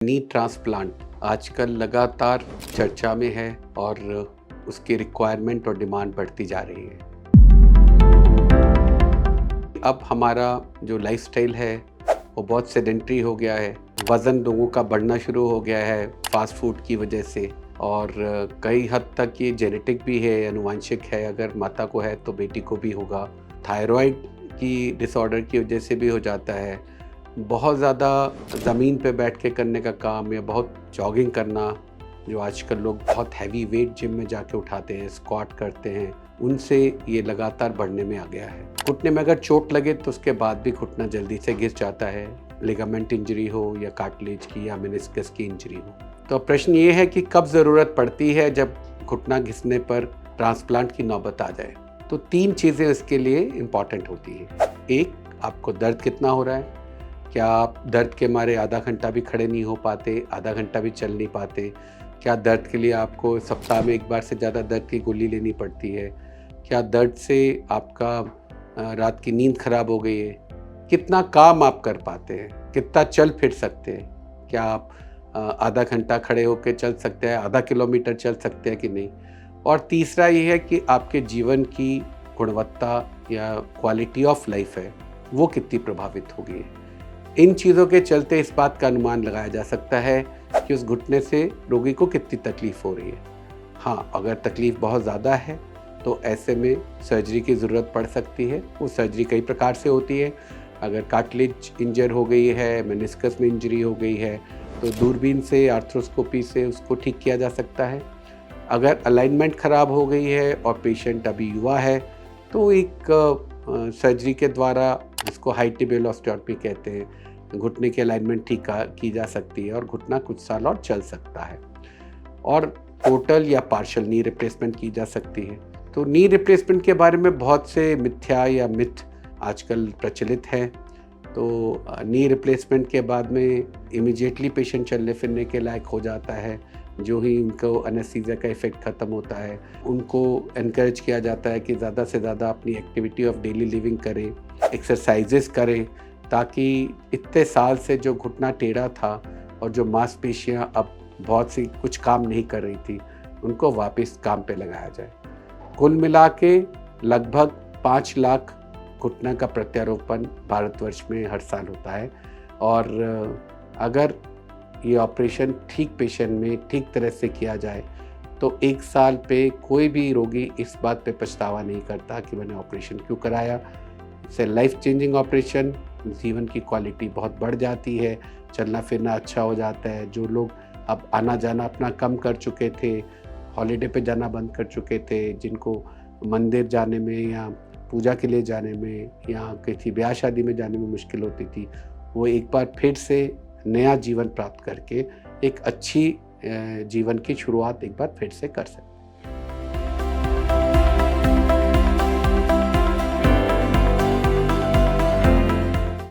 नी transplant आजकल लगातार चर्चा में है और उसकी रिक्वायरमेंट और डिमांड बढ़ती जा रही है। अब हमारा जो लाइफस्टाइल है वो बहुत सेडेंट्री हो गया है। वज़न लोगों का बढ़ना शुरू हो गया है फास्ट फूड की वजह से, और कई हद तक ये जेनेटिक भी है, आनुवांशिक है। अगर माता को है तो बेटी को भी होगा। थायराइड की डिसऑर्डर की वजह से भी हो जाता है। बहुत ज़्यादा ज़मीन पे बैठ के करने का काम या बहुत जॉगिंग करना, जो आजकल लोग बहुत हैवी वेट जिम में जाके उठाते हैं, स्क्वाट करते हैं, उनसे ये लगातार बढ़ने में आ गया है। घुटने में अगर चोट लगे तो उसके बाद भी घुटना जल्दी से घिस जाता है, लिगामेंट इंजरी हो या कार्टिलेज की या मेनिस्कस की इंजरी हो। तो प्रश्न ये है कि कब ज़रूरत पड़ती है जब घुटना घिसने पर ट्रांसप्लांट की नौबत आ जाए। तो 3 चीज़ें इसके लिए इम्पॉर्टेंट होती हैं। एक, आपको दर्द कितना हो रहा है। क्या आप दर्द के मारे आधा घंटा भी खड़े नहीं हो पाते, आधा घंटा भी चल नहीं पाते? क्या दर्द के लिए आपको सप्ताह में 1 बार से ज़्यादा दर्द की गोली लेनी पड़ती है? क्या दर्द से आपका रात की नींद खराब हो गई है? कितना काम आप कर पाते हैं? कितना चल फिर सकते हैं? क्या आप आधा घंटा खड़े होकर चल सकते हैं, आधा किलोमीटर चल सकते हैं कि नहीं? और तीसरा ये है कि आपके जीवन की गुणवत्ता या क्वालिटी ऑफ लाइफ है, वो कितनी प्रभावित हो गई है। इन चीज़ों के चलते इस बात का अनुमान लगाया जा सकता है कि उस घुटने से रोगी को कितनी तकलीफ़ हो रही है। हाँ, अगर तकलीफ़ बहुत ज़्यादा है तो ऐसे में सर्जरी की ज़रूरत पड़ सकती है। वो सर्जरी कई प्रकार से होती है। अगर कार्टिलेज इंजर हो गई है, मेनिस्कस में इंजरी हो गई है, तो दूरबीन से, आर्थ्रोस्कोपी से उसको ठीक किया जा सकता है। अगर अलाइनमेंट ख़राब हो गई है और पेशेंट अभी युवा है तो एक सर्जरी के द्वारा, जिसको हाई टिबियल ऑस्टियोटॉमी कहते हैं, घुटने की अलाइनमेंट ठीक की जा सकती है और घुटना कुछ साल और चल सकता है। और टोटल या पार्शियल नी रिप्लेसमेंट की जा सकती है। तो नी रिप्लेसमेंट के बारे में बहुत से मिथ्या या मिथ आजकल प्रचलित हैं। तो नी रिप्लेसमेंट के बाद में इमीडिएटली पेशेंट चलने फिरने के लायक हो जाता है। जो ही उनको एनेस्थीसिया का इफ़ेक्ट ख़त्म होता है, उनको एनकरेज किया जाता है कि ज़्यादा से ज़्यादा अपनी एक्टिविटी ऑफ डेली लिविंग करें, एक्सरसाइजेस करें, ताकि इतने साल से जो घुटना टेढ़ा था और जो मांसपेशियाँ अब बहुत सी कुछ काम नहीं कर रही थी, उनको वापस काम पे लगाया जाए। कुल मिला के लगभग 5 लाख घुटना का प्रत्यारोपण भारतवर्ष में हर साल होता है। और अगर ये ऑपरेशन ठीक पेशेंट में ठीक तरह से किया जाए तो 1 साल पे कोई भी रोगी इस बात पे पछतावा नहीं करता कि मैंने ऑपरेशन क्यों कराया। इससे लाइफ चेंजिंग ऑपरेशन, जीवन की क्वालिटी बहुत बढ़ जाती है, चलना फिरना अच्छा हो जाता है। जो लोग अब आना जाना अपना कम कर चुके थे, हॉलिडे पे जाना बंद कर चुके थे, जिनको मंदिर जाने में या पूजा के लिए जाने में या किसी ब्याह शादी में जाने में मुश्किल होती थी, वो एक बार फिर से नया जीवन प्राप्त करके एक अच्छी जीवन की शुरुआत एक बार फिर से कर सकते हैं।